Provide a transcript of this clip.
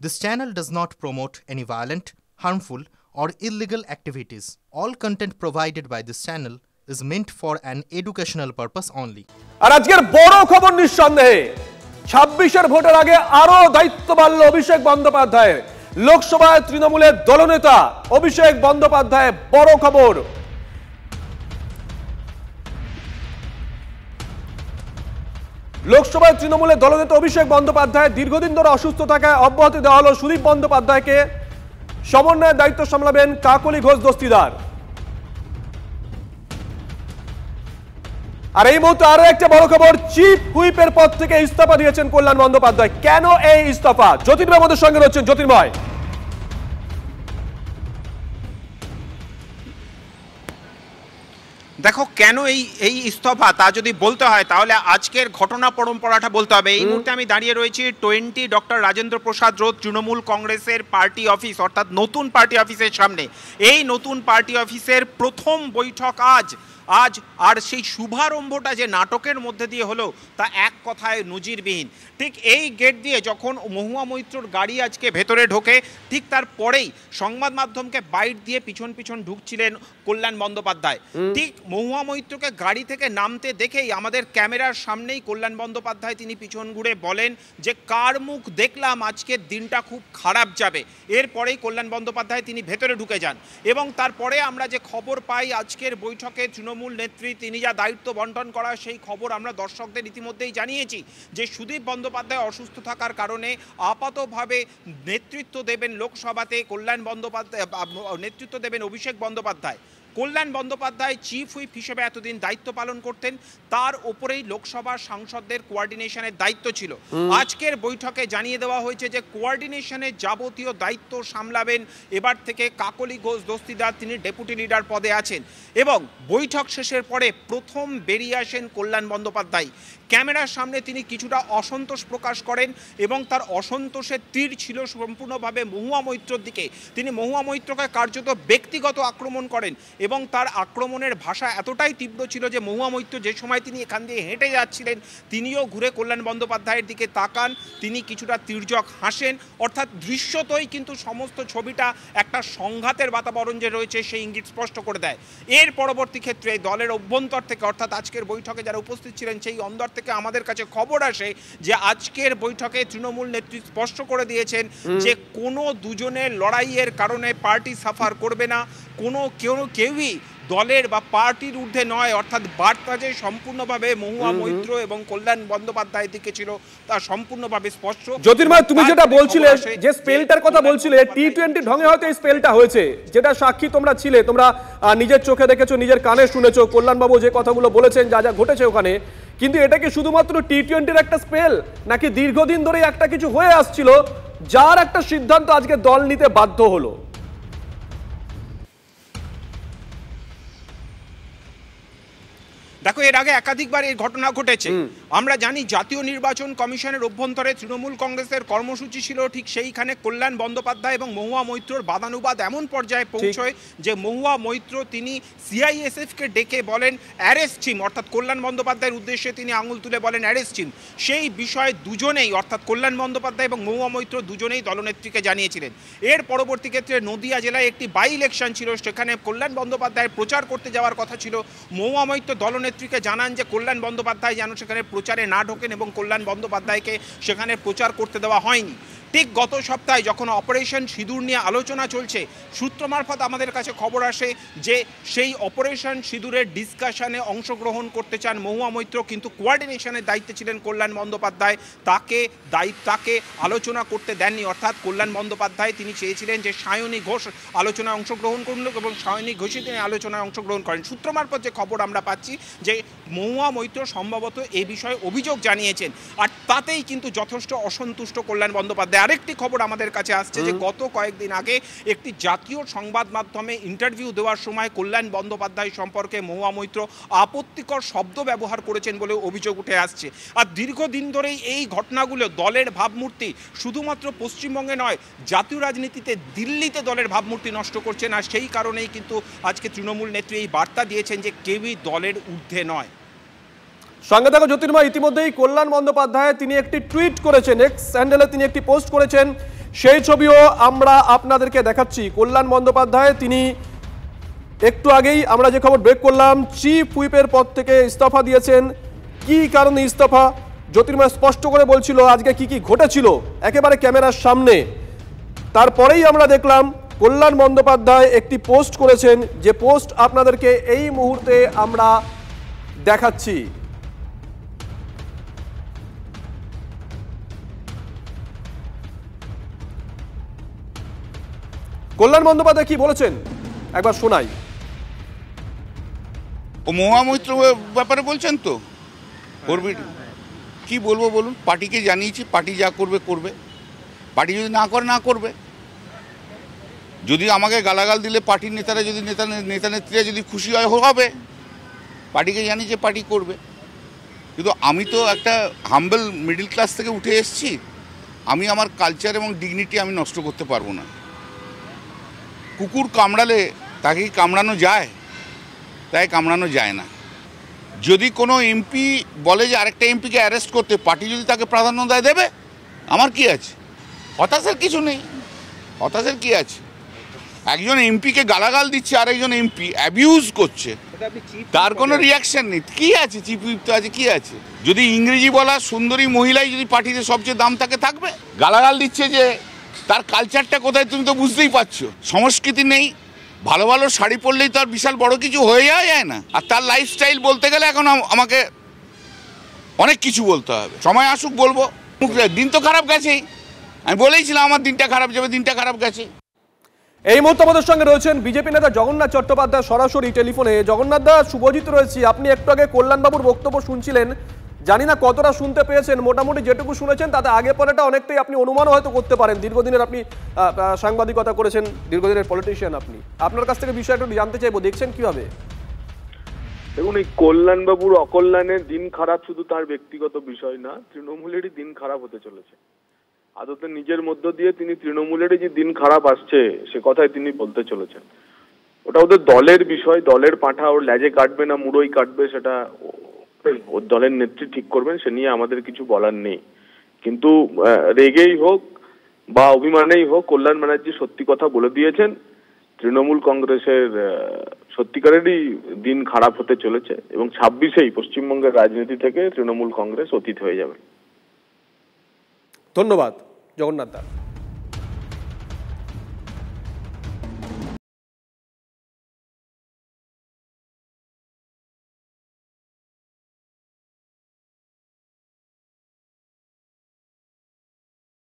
This channel does not promote any violent, harmful, or illegal activities. All content provided by this channel is meant for an educational purpose only. আর আজকের বড় খবর নিঃসন্দেহে 26-এর ভোটের আগে আরো দায়িত্ব বাড়ল অভিষেক বন্দ্যোপাধ্যায়ের। লোকসভায় তৃণমূলের দলনেতা অভিষেক বন্দ্যোপাধ্যায় বড় খবর। লোকসভায় তৃণমূলের দলনেতা অভিষেক বন্দ্যোপাধ্যায় দীর্ঘদিন ধরে অসুস্থ থাকায় অব্যাহতি দেওয়া হলো সুদীপ বন্দ্যোপাধ্যায়কে। সমন্বয়ের দায়িত্ব সামলাবেন কাকলি ঘোষ দস্তিদার। আর এই মুহূর্তে আরো একটা বড় খবর, চিফ হুইপের পদ থেকে ইস্তফা দিয়েছেন কল্যাণ বন্দ্যোপাধ্যায়। কেন এই ইস্তফা? জ্যোতির্ময় আমাদের সঙ্গে রয়েছেন। জ্যোতির্ময়, দেখো কেন এই ইস্তফা তা যদি বলতে হয় তাহলে আজকের ঘটনা পরম্পরাটা বলতে হবে। এই মুহূর্তে আমি দাঁড়িয়ে রয়েছি 20 ডক্টর রাজেন্দ্র প্রসাদ রোড তৃণমূল কংগ্রেসের পার্টি অফিস, অর্থাৎ নতুন পার্টি অফিসের সামনে। এই নতুন পার্টি অফিসের প্রথম বৈঠক আজ আর সেই শুভারম্ভটা যে নাটকের মধ্যে দিয়ে হলো তা এক কথায় নজিরবিহীন। ঠিক এই গেট দিয়ে যখন মহুয়া মৈত্রর গাড়ি আজকে ভেতরে ঢোকে, ঠিক তারপরেই সংবাদ মাধ্যমকে বাইট দিয়ে পিছন পিছন ঢুকছিলেন কল্যাণ বন্দ্যোপাধ্যায়। ঠিক মহুয়া মৈত্রকে গাড়ি থেকে নামতে দেখেই আমাদের ক্যামেরার সামনেই কল্যাণ বন্দ্যোপাধ্যায় তিনি পিছন ঘুরে বলেন যে কার মুখ দেখলাম আজকের দিনটা খুব খারাপ যাবে। এরপরেই কল্যাণ বন্দ্যোপাধ্যায় তিনি ভেতরে ঢুকে যান এবং তারপরে আমরা যে খবর পাই আজকের বৈঠকে তৃণমূল নেত্রী তিনি যা দায়িত্ব বন্টন করা সেই খবর আমরা দর্শকদের ইতিমধ্যেই জানিয়েছি যে সুদীপ বন্দ্যোপাধ্যায় অসুস্থ থাকার কারণে আপাতভাবে নেতৃত্ব দেবেন লোকসভাতে কল্যাণ বন্দ্যোপাধ্যায়, নেতৃত্ব দেবেন অভিষেক বন্দ্যোপাধ্যায়। কল্যাণ বন্দ্যোপাধ্যায় চিফ হুইপ হিসেবে এতদিন দায়িত্ব পালন করতেন, তার ওপরেই লোকসভার সাংসদদের কোঅর্ডিনেশনের দায়িত্ব ছিল। আজকের বৈঠকে জানিয়ে দেওয়া হয়েছে যে কোঅর্ডিনেশনের যাবতীয় দায়িত্ব সামলাবেন এবার থেকে কাকলি ঘোষ দস্তিদার, তিনি ডেপুটি লিডার পদে আছেন। এবং বৈঠক শেষের পরে প্রথম বেরিয়ে আসেন কল্যাণ বন্দ্যোপাধ্যায়। ক্যামেরার সামনে তিনি কিছুটা অসন্তোষ প্রকাশ করেন এবং তার অসন্তোষের তীর ছিল সম্পূর্ণভাবে মহুয়া মৈত্রর দিকে। তিনি মহুয়া মৈত্রকে কার্যত ব্যক্তিগত আক্রমণ করেন এবং তার আক্রমণের ভাষা এতটাই তীব্র ছিল যে মহুয়া মৈত্র যে সময় তিনি এখান দিয়ে হেঁটে যাচ্ছিলেন তিনিও ঘুরে কল্যাণ বন্দ্যোপাধ্যায়ের দিকে তাকান, তিনি কিছুটা তির্যক হাসেন। অর্থাৎ দৃশ্যতই কিন্তু সমস্ত ছবিটা একটা সংঘাতের বাতাবরণ যে রয়েছে সেই ইঙ্গিত স্পষ্ট করে দেয়। এর পরবর্তী ক্ষেত্রে দলের অভ্যন্তর থেকে, অর্থাৎ আজকের বৈঠকে যারা উপস্থিত ছিলেন সেই অন্দর থেকে আমাদের কাছে খবর আসে যে আজকের বৈঠকে তৃণমূল নেত্রী স্পষ্ট করে দিয়েছেন যে কোনো দুজনের লড়াইয়ের কারণে পার্টি সাফার করবে না, কেউই দলের বা পার্টির ঊর্ধ্বে নয়। অর্থাৎ বার্তা যে সম্পূর্ণভাবে মহুয়া মৈত্র এবং কল্যাণ বন্দ্যোপাধ্যায়ের দিকে ছিল তা সম্পূর্ণভাবে স্পষ্ট। জ্যোতির্ময়, তুমি যেটা বলছিলে যে স্পেলটার কথা বলছিলে, টি20 ঢঙে হয়তো এই স্পেলটা হয়েছে, যেটা সাক্ষী তোমরা ছিলে, তোমরা নিজের চোখে দেখেছো, নিজের কানে শুনেছো কল্যাণবাবু যে কথাগুলো বলেছেন, যা যা ঘটেছে ওখানে। কিন্তু এটা কি শুধুমাত্র টি20-র একটা স্পেল, নাকি দীর্ঘদিন ধরে একটা কিছু হয়ে আসছিল যার একটা সিদ্ধান্ত আজকে দল নিতে বাধ্য হলো? দেখো, এর আগে একাধিকবার এই ঘটনা ঘটেছে। আমরা জানি জাতীয় নির্বাচন কমিশনের অভ্যন্তরে তৃণমূল কংগ্রেসের কর্মসূচি ছিল ঠিক সেইখানে কল্যাণ বন্দ্যোপাধ্যায় এবং মহুয়া মৈত্রর বাদানুবাদ এমন পর্যায়ে পৌঁছয় যে মহুয়া মৈত্র তিনি সিআইএসএফকে ডেকে বলেন অ্যারেস্ট হিম, অর্থাৎ কল্যাণ বন্দ্যোপাধ্যায়ের উদ্দেশ্যে তিনি আঙুল তুলে বলেন অ্যারেস্ট হিম। সেই বিষয়ে দুজনেই, অর্থাৎ কল্যাণ বন্দ্যোপাধ্যায় এবং মহুয়া মৈত্র দুজনেই দলনেত্রীকে জানিয়েছিলেন। এর পরবর্তী ক্ষেত্রে নদিয়া জেলায় একটি বাই ইলেকশন ছিল, সেখানে কল্যাণ বন্দ্যোপাধ্যায়ের প্রচার করতে যাওয়ার কথা ছিল। মহুয়া মৈত্র দলনেত্রীকে জানান যে কল্যাণ বন্দ্যোপাধ্যায় যেন সেখানে প্রচারে না ঢোকেন এবং কল্যাণ বন্দ্যোপাধ্যায়কে সেখানে প্রচার করতে দেওয়া হয়নি। ঠিক গত সপ্তাহে যখন অপারেশন সিঁদুর নিয়ে আলোচনা চলছে, সূত্র মারফত আমাদের কাছে খবর আসে যে সেই অপারেশন সিঁদুরের ডিসকাশনে অংশগ্রহণ করতে চান মহুয়া মৈত্র, কিন্তু কোঅর্ডিনেশনের দায়িত্বে ছিলেন কল্যাণ বন্দ্যোপাধ্যায়, তাকে আলোচনা করতে দেননি। অর্থাৎ কল্যাণ বন্দ্যোপাধ্যায় তিনি চেয়েছিলেন যে সায়নী ঘোষ আলোচনায় অংশগ্রহণ করল এবং সায়নী ঘোষই তিনি আলোচনায় অংশগ্রহণ করেন। সূত্র মারফত যে খবর আমরা পাচ্ছি যে মহুয়া মৈত্র সম্ভবত এই বিষয়ে অভিযোগ জানিয়েছেন, আর তাতেই কিন্তু যথেষ্ট অসন্তুষ্ট কল্যাণ বন্দ্যোপাধ্যায়। আরেকটি খবর আমাদের কাছে আসছে যে গত কয়েকদিন আগে একটি জাতীয় সংবাদ মাধ্যমে ইন্টারভিউ দেওয়ার সময় কল্যাণ বন্দ্যোপাধ্যায় সম্পর্কে মহুয়া মৈত্র আপত্তিকর শব্দ ব্যবহার করেছেন বলে অভিযোগ উঠে আসছে। আর দীর্ঘদিন ধরেই এই ঘটনাগুলো দলের ভাবমূর্তি শুধুমাত্র পশ্চিমবঙ্গে নয়, জাতীয় রাজনীতিতে দিল্লিতে দলের ভাবমূর্তি নষ্ট করছেন। আর সেই কারণেই কিন্তু আজকে তৃণমূল নেত্রী এই বার্তা দিয়েছেন যে কেউই দলের ঊর্ধ্বে নয়। সঙ্গে থাকো জ্যোতির্ময়, ইতিমধ্যেই কল্যাণ বন্দ্যোপাধ্যায় তিনি একটি টুইট করেছেন, এক্স হ্যান্ডেলে তিনি একটি পোস্ট করেছেন সেই ছবিও আমরা আপনাদেরকে দেখাচ্ছি। কল্যাণ বন্দ্যোপাধ্যায় তিনি একটু আগেই আমরা যে খবর ব্রেক করলাম, চিফ হুইপের পদ থেকে ইস্তফা দিয়েছেন। কি কারণে ইস্তফা জ্যোতির্ময় স্পষ্ট করে বলছিল আজকে কি কি ঘটেছিল একেবারে ক্যামেরার সামনে। তারপরেই আমরা দেখলাম কল্যাণ বন্দ্যোপাধ্যায় একটি পোস্ট করেছেন, যে পোস্ট আপনাদেরকে এই মুহূর্তে আমরা দেখাচ্ছি। কল্যাণ বন্দ্যোপাধ্যায় কি বলেছেন একবার শোনাই। ও মহামৈত্র ব্যাপারে বলছেন তো, করবি কি বলবো বলুন? পার্টিকে জানিয়েছি, পার্টি যা করবে করবে, পার্টি যদি না করে না করবে। যদি আমাকে গালাগাল দিলে পার্টির নেতারা যদি নেতা নেত্রীরা যদি খুশি হয় হবে, পার্টিকে জানি যে পার্টি করবে। কিন্তু আমি তো একটা হাম্বল মিডল ক্লাস থেকে উঠে এসেছি, আমি আমার কালচার এবং ডিগনিটি আমি নষ্ট করতে পারবো না। কুকুর কামড়ালে তাকে কি কামড়ানো যায়? তাই কামড়ানো যায় না। যদি কোনো এমপি বলে যে আরেকটা এমপিকে অ্যারেস্ট করতে, পার্টি যদি তাকে প্রাধান্য দেবে, আমার কি আছে? হতাশার কিছু নেই, হতাশার কি আছে? একজন এমপিকে গালাগাল দিচ্ছে, আরেকজন এমপি অ্যাবিউজ করছে, তার কোনো রিয়াকশন নেই, কি আছে? চিফ হুইপ তো আছে, কি আছে? যদি ইংরেজি বলা সুন্দরী মহিলাই যদি পার্টিতে সবচেয়ে দাম তাকে থাকবে, গালাগাল দিচ্ছে যে তার কালচারটা কোথায় তুমি তো বুঝতেই পারছো। সংস্কৃতি নেই, ভালো ভালো শাড়ি পরলেই তো আর বিশাল বড় কিছু হয়ে যাওয়া যায় না। আর তার লাইফস্টাইল বলতে গেলে এখন আমাকে অনেক কিছু বলতে হবে। সময় আসুক বলবো। দিন তো খারাপ গেছেই, আমি বলেইছিলাম আমার দিনটা খারাপ যাবে, দিনটা খারাপ গেছে। এই মুহূর্তে আমাদের সঙ্গে রয়েছেন বিজেপি নেতা জগন্নাথ চট্টোপাধ্যায় সরাসরি টেলিফোনে। জগন্নাথ দা, শুভজিৎ রয়েছি। আপনি একটু আগে কল্যাণবাবুর বক্তব্য শুনছিলেন, জানি না কতটা শুনতে পেয়েছেন, মোটামুটি যেটুকু শুনেছেন তাতে আগে পরেটা অনেকটাই আপনি অনুমানও হয়তো করতে পারেন। দীর্ঘদিনের আপনি সাংবাদিকতা করেছেন, দীর্ঘদিনের পলিটিশিয়ান আপনি। আপনার কাছ থেকে বিষয়টা একটু জানতে চাইবো, দেখছেন কিভাবে? দেখুন, এই কল্যাণবাবুর অকল্যাণের দিন খারাপ শুধু তার ব্যক্তিগত বিষয় না, তৃণমূলেরই দিন খারাপ হতে চলেছে। আদতে নিজের মধ্য দিয়ে তিনি তৃণমূলেরই যে দিন খারাপ আসছে সে কথাই তিনি বলতে চলেছেন। ওটা ওদের দলের বিষয়, দলের পাঁঠা ওর ল্যাজে কাটবে না মুড়োই কাটবে সেটা ওর দলের নেত্রী ঠিক করবেন, সে নিয়ে আমাদের কিছু বলার নেই। কিন্তু রেগেই হোক বা অভিমানেই হোক, কল্যাণ ব্যানার্জি সত্যি কথা বলে দিয়েছেন। তৃণমূল কংগ্রেসের সত্যিকারেরই দিন খারাপ হতে চলেছে এবং 26-এই পশ্চিমবঙ্গের রাজনীতি থেকে তৃণমূল কংগ্রেস অতীত হয়ে যাবে। ধন্যবাদ জগন্নাথ দা।